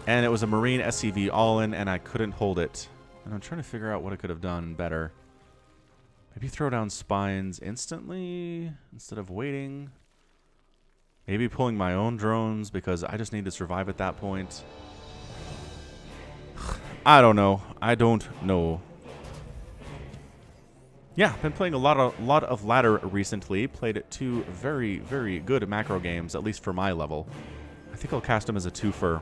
and it was a Marine SCV all-in, and I couldn't hold it. And I'm trying to figure out what I could have done better. Maybe throw down spines instantly instead of waiting. Maybe pulling my own drones because I just need to survive at that point. I don't know. I don't know. Yeah, been playing a lot of ladder recently. Played 2 very, very good macro games, at least for my level. I think I'll cast them as a twofer.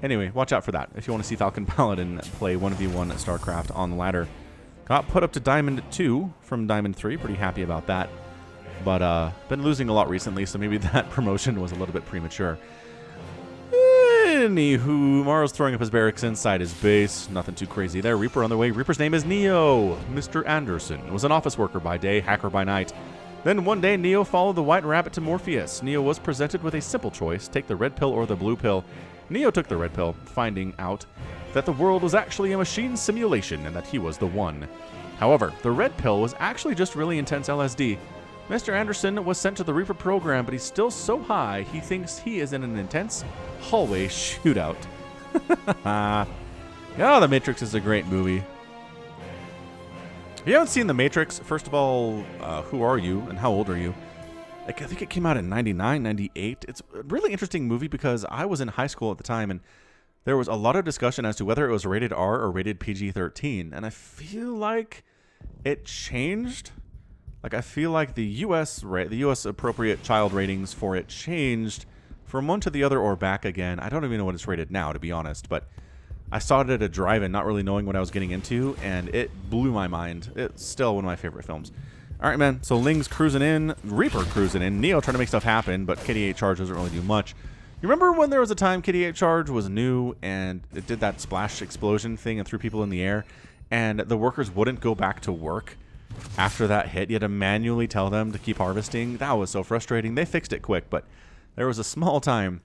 Anyway, watch out for that if you want to see Falcon Paladin play 1v1 StarCraft on the ladder. Got put up to Diamond 2 from Diamond 3. Pretty happy about that. But been losing a lot recently, so maybe that promotion was a little bit premature. Anywho, Maru's throwing up his barracks inside his base. Nothing too crazy there. Reaper on the way. Reaper's name is Neo. Mr. Anderson was an office worker by day, hacker by night. Then one day, Neo followed the White Rabbit to Morpheus. Neo was presented with a simple choice, take the red pill or the blue pill. Neo took the red pill, finding out that the world was actually a machine simulation and that he was the one. However, the red pill was actually just really intense LSD. Mr. Anderson was sent to the Reaper program, but he's still so high he thinks he is in an intense hallway shootout. Yeah, The Matrix is a great movie. If you haven't seen The Matrix, first of all, who are you and how old are you? Like, I think it came out in 99, 98. It's a really interesting movie because I was in high school at the time and there was a lot of discussion as to whether it was rated R or rated PG-13. And I feel like it changed. Like, I feel like the U.S. appropriate child ratings for it changed from one to the other or back again. I don't even know what it's rated now, to be honest. But I saw it at a drive-in, not really knowing what I was getting into, and it blew my mind. It's still one of my favorite films. All right, man. So Ling's cruising in, Reaper cruising in, Neo trying to make stuff happen, but KD8 Charge doesn't really do much. You remember when there was a time KD8 Charge was new and it did that splash explosion thing and threw people in the air, and the workers wouldn't go back to work after that hit? You had to manually tell them to keep harvesting. That was so frustrating. They fixed it quick, but there was a small time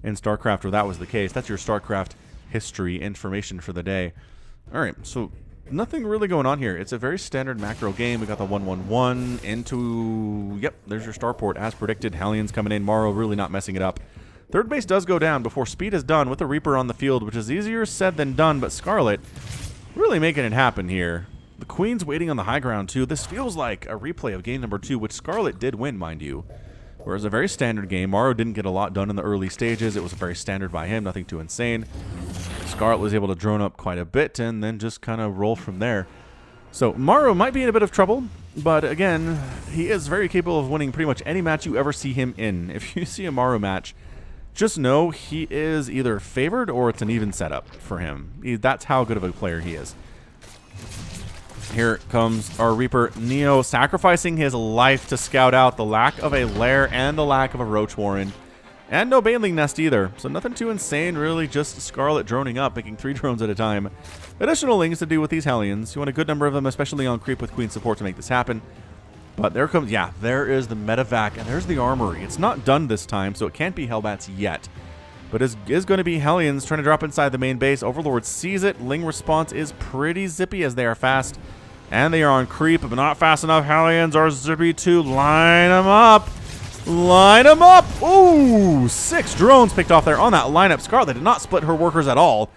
in StarCraft where that was the case. That's your StarCraft history information for the day. All right, so nothing really going on here. It's a very standard macro game. We got the 1-1-1 into... Yep, there's your starport as predicted. Hellions coming in. Maru really not messing it up. Third base does go down before speed is done with the Reaper on the field, which is easier said than done, but Scarlett really making it happen here. The Queen's waiting on the high ground, too. This feels like a replay of game number 2, which Scarlett did win, mind you. Whereas a very standard game. Maru didn't get a lot done in the early stages. It was very standard by him, nothing too insane. Scarlett was able to drone up quite a bit and then just kind of roll from there. So Maru might be in a bit of trouble, but again, he is very capable of winning pretty much any match you ever see him in. If you see a Maru match, just know he is either favored or it's an even setup for him. That's how good of a player he is. Here comes our Reaper Neo, sacrificing his life to scout out the lack of a lair and the lack of a Roach Warren. And no Baneling Nest either, so nothing too insane, really, just Scarlett droning up, making 3 drones at a time. Additional things to do with these Hellions. You want a good number of them, especially on creep with Queen support to make this happen. But there comes, yeah, there is the medevac, and there's the armory. It's not done this time, so it can't be Hellbats yet. But it is going to be Hellions trying to drop inside the main base. Overlord sees it. Ling response is pretty zippy as they are fast. And they are on creep, but not fast enough. Hellions are zippy too. Line them up. Line them up. Ooh, 6 drones picked off there on that lineup. Scarlett did not split her workers at all.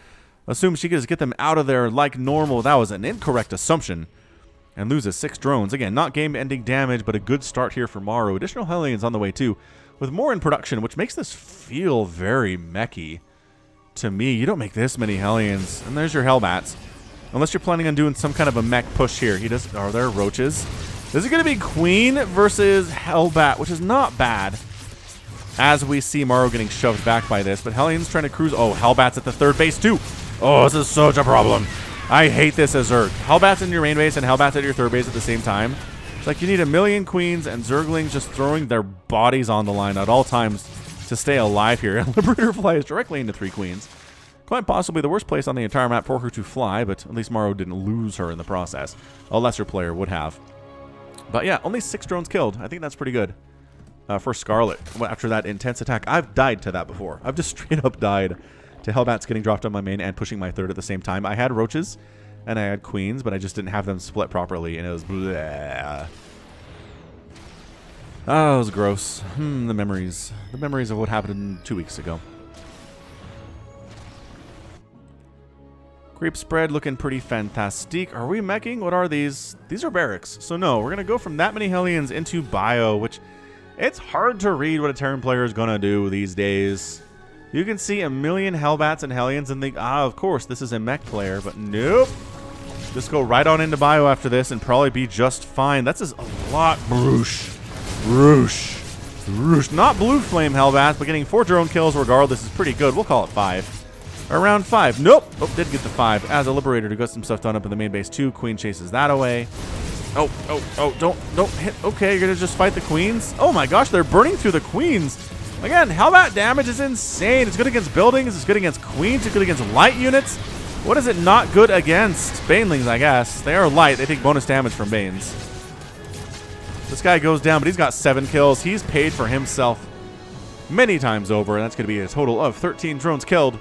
Assumed she could just get them out of there like normal. That was an incorrect assumption. And loses 6 drones. Again, not game-ending damage, but a good start here for Maru. Additional Hellions on the way too, with more in production, which makes this feel very mechy to me. You don't make this many Hellions. And there's your Hellbats. Unless you're planning on doing some kind of a mech push here. Are there roaches? This is going to be Queen versus Hellbat, which is not bad. As we see Maru getting shoved back by this. But Hellions trying to cruise. Oh, Hellbat's at the third base too. Oh, this is such a problem. I hate this as Zerg. Hellbat's in your main base and Hellbat's at your third base at the same time. It's like you need a million Queens and Zerglings just throwing their bodies on the line at all times to stay alive here. Liberator flies directly into 3 Queens. Quite possibly the worst place on the entire map for her to fly, but at least Maru didn't lose her in the process. A lesser player would have. But yeah, only 6 drones killed. I think that's pretty good for Scarlett. After that intense attack, I've died to that before. I've just straight up died to Hellbats getting dropped on my main and pushing my third at the same time. I had roaches and I had queens, but I just didn't have them split properly, and it was bleh. Oh, it was gross. The memories. The memories of what happened 2 weeks ago. Creep spread looking pretty fantastic. Are we meching? What are these? These are barracks. So no, we're going to go from that many Hellions into bio, which it's hard to read what a Terran player is going to do these days. You can see a million Hellbats and Hellions and think, of course, this is a mech player, but nope. Just go right on into bio after this and probably be just fine. That's just a lot. Broosh. Broosh. Broosh. Not blue flame Hellbats, but getting 4 drone kills regardless is pretty good. We'll call it 5. Around 5. Nope. Oh, did get the 5. As a Liberator to get some stuff done up in the main base too. Queen chases that away. Oh, don't hit. Okay, you're going to just fight the queens? Oh my gosh, they're burning through the queens. Again, Hellbat damage is insane. It's good against buildings. It's good against queens. It's good against light units. What is it not good against? Banelings, I guess. They are light. They take bonus damage from Banes. This guy goes down, but he's got 7 kills. He's paid for himself many times over, and that's going to be a total of 13 drones killed.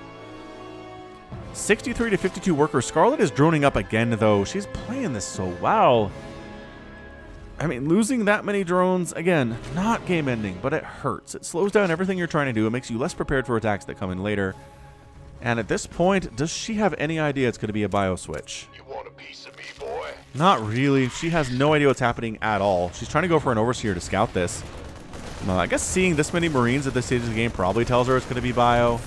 63 to 52 workers. Scarlett is droning up again, though. She's playing this so well. I mean, losing that many drones, again, not game-ending, but it hurts. It slows down everything you're trying to do. It makes you less prepared for attacks that come in later. And at this point, does she have any idea it's going to be a bio switch? You want a piece of me, boy? Not really. She has no idea what's happening at all. She's trying to go for an Overseer to scout this. I guess seeing this many Marines at this stage of the game probably tells her it's going to be bio.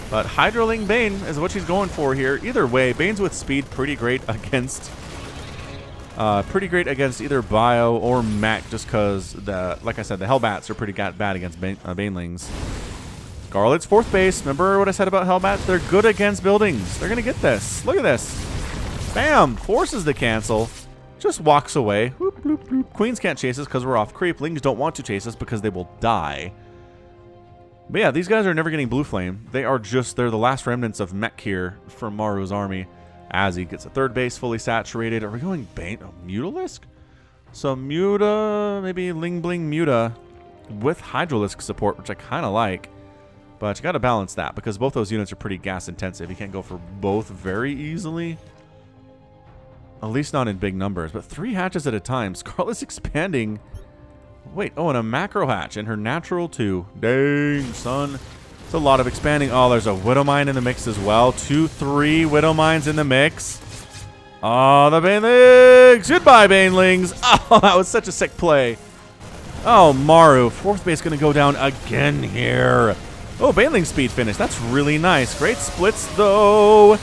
But Hydraling Bane is what she's going for here. Either way, Bane's with speed pretty great against either bio or mech, just because like I said, the Hellbats are pretty bad against Banelings. Scarlett's 4th base. Remember what I said about Hellbats? They're good against buildings. They're gonna get this. Look at this. Bam! Forces the cancel. Just walks away. Whoop, bloop, bloop. Queens can't chase us because we're off creep. Lings don't want to chase us because they will die. But yeah, these guys are never getting blue flame. They're the last remnants of mech here from Maru's army. As he gets a 3rd base fully saturated. Are we going Bane? Oh, Mutalisk? So Muta, maybe Ling Bling Muta with Hydralisk support, which I kind of like. But you got to balance that because both those units are pretty gas intensive. You can't go for both very easily. At least not in big numbers. But 3 hatches at a time. Scarlett's expanding. Wait, oh, and a macro hatch in her natural too. Dang, son. It's a lot of expanding. Oh, there's a Widow Mine in the mix as well. 2, 3 Widow Mines in the mix. Oh, the Banelings. Goodbye, Banelings. Oh, that was such a sick play. Oh, Maru. 4th base going to go down again here. Oh, Baneling speed finish. That's really nice. Great splits, though.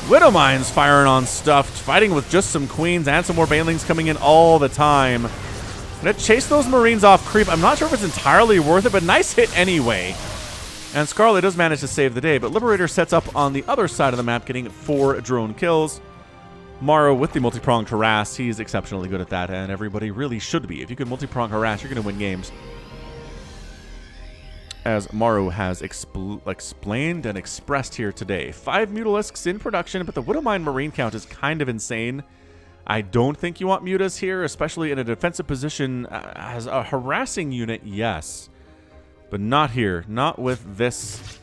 Widow Mines firing on stuff. Fighting with just some queens and some more Banelings coming in all the time. Gonna chase those Marines off creep. I'm not sure if it's entirely worth it, but nice hit anyway. And Scarlett does manage to save the day, but Liberator sets up on the other side of the map, getting 4 drone kills. Maru with the multi-pronged harass. He's exceptionally good at that, and everybody really should be. If you can multi-prong harass, you're going to win games. As Maru has explained and expressed here today. 5 Mutalisks in production, but the Widowmine Marine count is kind of insane. I don't think you want mutas here, especially in a defensive position. As a harassing unit, yes. But not here. Not with this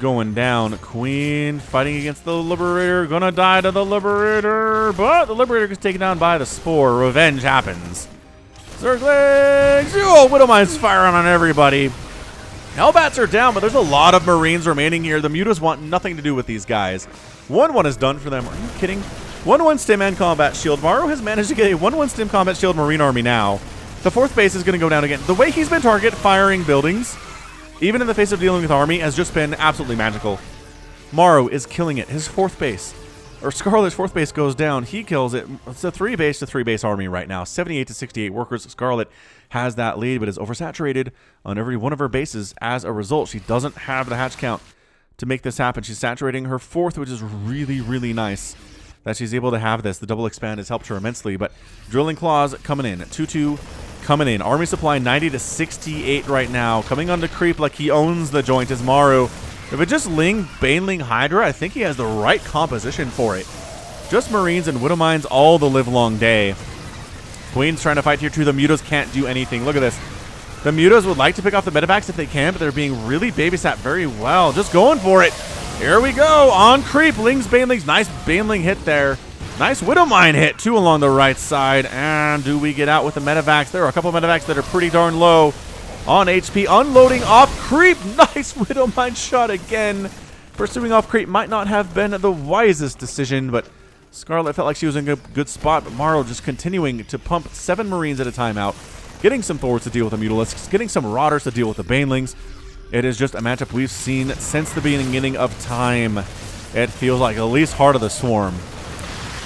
going down. Queen fighting against the Liberator. Gonna die to the Liberator. But the Liberator gets taken down by the Spore. Revenge happens. Zerglings! Oh, Widowmine's firing on everybody. Hellbats are down, but there's a lot of Marines remaining here. The mutas want nothing to do with these guys. 1-1 is done for them. Are you kidding? 1-1 stim and combat shield. Maru has managed to get a 1-1 stim combat shield Marine army now. The 4th base is going to go down again. The way he's been target firing buildings, even in the face of dealing with army, has just been absolutely magical. Maru is killing it. His 4th base, or Scarlett's 4th base goes down. He kills it. It's a 3 base to 3 base army right now. 78 to 68 workers. Scarlett has that lead, but is oversaturated on every one of her bases. As a result, she doesn't have the hatch count to make this happen. She's saturating her 4th, which is really, really nice that she's able to have this. The double expand has helped her immensely, but Drilling Claws coming in. 2-2 coming in. Army supply 90 to 68 right now. Coming on to creep like he owns the joint is Maru. If it just Ling, Baneling, Hydra, I think he has the right composition for it. Just Marines and Widowmines all the live long day. Queen's trying to fight here too. The mutas can't do anything. Look at this. The Mutas would like to pick off the medevacs if they can, but they're being really babysat very well. Just going for it. Here we go. On creep. Lings, Banelings. Nice Baneling hit there. Nice Widowmine hit, too, along the right side. And do we get out with the medevacs? There are a couple of medevacs that are pretty darn low on HP. Unloading off creep. Nice Widowmine shot again. Pursuing off creep might not have been the wisest decision, but Scarlett felt like she was in a good spot. But Maru just continuing to pump 7 Marines at a time out, getting some Thors to deal with the Mutalisks, getting some Marauders to deal with the Banelings. It is just a matchup we've seen since the beginning of time. It feels like at least Heart of the Swarm.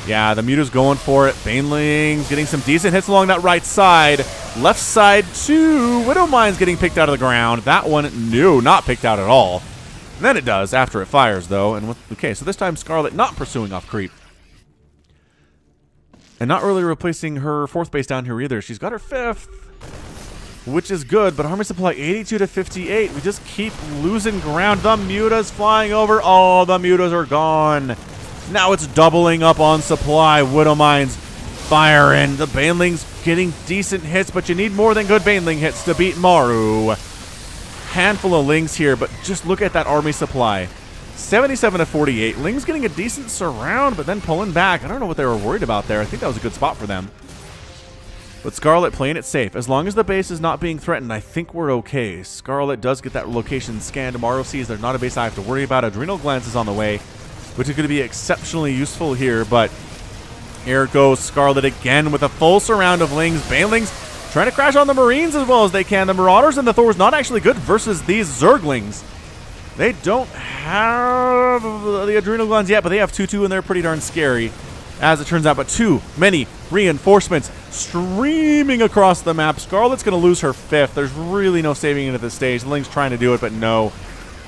Yeah, the Muta's going for it. Banelings getting some decent hits along that right side. Left side, too. Widowmine's getting picked out of the ground. That one, no, not picked out at all. And then it does after it fires, though. And okay, so this time Scarlett not pursuing off creep. And not really replacing her 4th base down here either. She's got her 5th, which is good. But army supply 82 to 58. We just keep losing ground. The Muta's flying over. Oh, the Mutas are gone. Now it's doubling up on supply. Widowmine's firing. The Banelings getting decent hits, but you need more than good Baneling hits to beat Maru. Handful of Lings here, but just look at that army supply. 77 to 48. Ling's getting a decent surround, but then pulling back. I don't know what they were worried about there. I think that was a good spot for them. But Scarlett playing it safe. As long as the base is not being threatened, I think we're okay. Scarlett does get that location scanned. Maru sees there's not a base I have to worry about. Adrenal Glance is on the way, which is going to be exceptionally useful here. But here goes Scarlett again with a full surround of Lings. Banelings trying to crash on the Marines as well as they can. The Marauders and the Thors not actually good versus these Zerglings. They don't have the Adrenal Glands yet, but they have 2-2, and they're pretty darn scary, as it turns out. But too many reinforcements streaming across the map. Scarlett's going to lose her 5th. There's really no saving it at this stage. Ling's trying to do it, but no.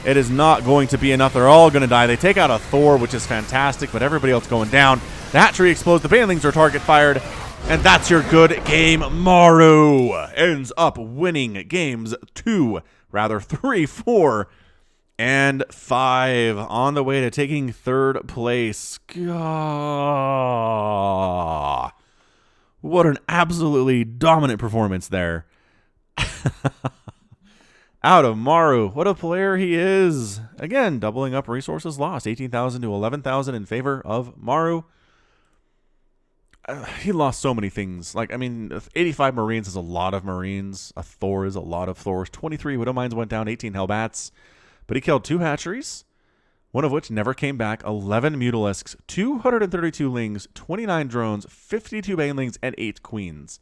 It is not going to be enough. They're all going to die. They take out a Thor, which is fantastic, but everybody else going down. The hatchery explodes. The Banelings are target fired. And that's your good game. Maru ends up winning games 3, 4, and 5 on the way to taking 3rd place. Gah. What an absolutely dominant performance there. Out of Maru. What a player he is. Again, doubling up resources lost. 18,000 to 11,000 in favor of Maru. He lost so many things. Like, I mean, 85 Marines is a lot of Marines. A Thor is a lot of Thors. 23 Widowmines went down. 18 Hellbats. But he killed 2 hatcheries, one of which never came back, 11 Mutalisks, 232 Lings, 29 drones, 52 Banelings, and 8 Queens.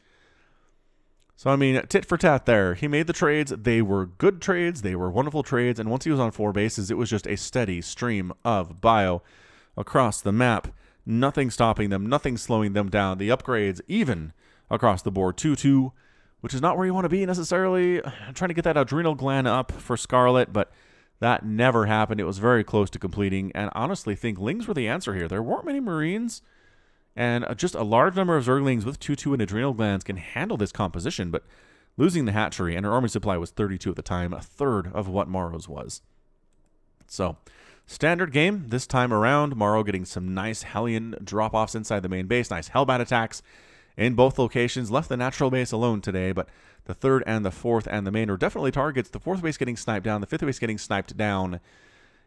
So, I mean, tit for tat there. He made the trades. They were good trades. They were wonderful trades. And once he was on 4 bases, it was just a steady stream of bio across the map. Nothing stopping them. Nothing slowing them down. The upgrades, even across the board. 2-2, which is not where you want to be necessarily. I'm trying to get that Adrenal Gland up for Scarlett, but that never happened. It was very close to completing. And honestly think Lings were the answer here. There weren't many Marines. And just a large number of Zerglings with 2-2 and Adrenal Glands can handle this composition, but losing the hatchery, and her army supply was 32 at the time, a third of what Maru's was. So, standard game this time around. Maru getting some nice Hellion drop-offs inside the main base, nice Hellbat attacks in both locations. Left the natural base alone today, but the 3rd and the 4th and the main are definitely targets. The 4th base getting sniped down, the 5th base getting sniped down,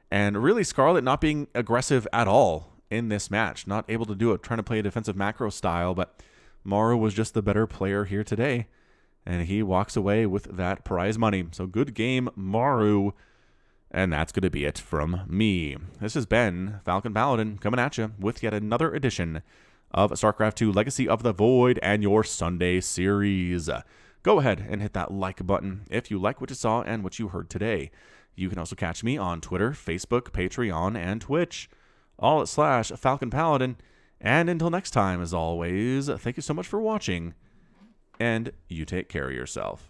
and really Scarlett not being aggressive at all in this match. Not able to do it, trying to play a defensive macro style, but Maru was just the better player here today, and he walks away with that prize money. So good game, Maru, and that's going to be it from me. This has been Falcon Paladin coming at you with yet another edition of StarCraft 2 Legacy of the Void and your Sunday series. Go ahead and hit that like button if you like what you saw and what you heard today. You can also catch me on Twitter, Facebook, Patreon, and Twitch, all at /Falcon Paladin. And until next time, as always, thank you so much for watching, and you take care of yourself.